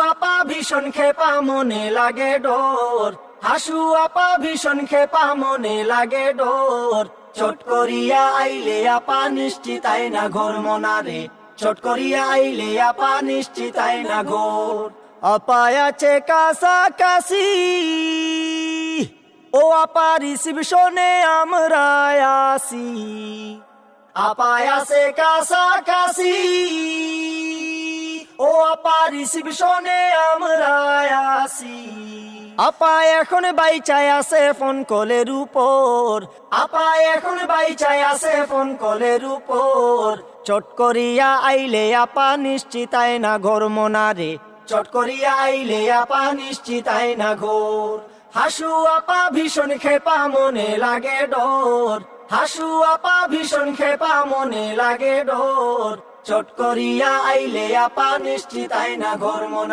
আপা ভীষণ খেপা মনে লাগে ডোর, হাসু আপা ভীষণ খেপা মনে লাগে ডোর। চট করিয়া আইলে আপা নিশ্চিতাই না ঘোর মনারে, চট করিয়া আইলে আপা নিশ্চিতাই না ঘোর। আপা আছে কাছাকাছি, ও আপা রিসিপশনে আমরা আসি। আপা আছে কাছাকাছি, ও আপা রিসিপশনে আমরা আসি। আপা এখন বাইচাই আছে ফোন কলের উপর, আপা এখন বাইচাই আছে ফোন কলের উপর। চট করিয়া আইলে আপা নিশ্চিতাই না ঘোর মনারে, চট করিয়া আইলে আপা নিশ্চিতাই না ঘোর। হাসু আপা ভীষণ খেপা মনে লাগে ডোর, হাসু আপা ভীষণ খেপা মনে লাগে ডোর। চট করিয়া আইলে আপা নিশ্চিতাই না ঘোর মনারে।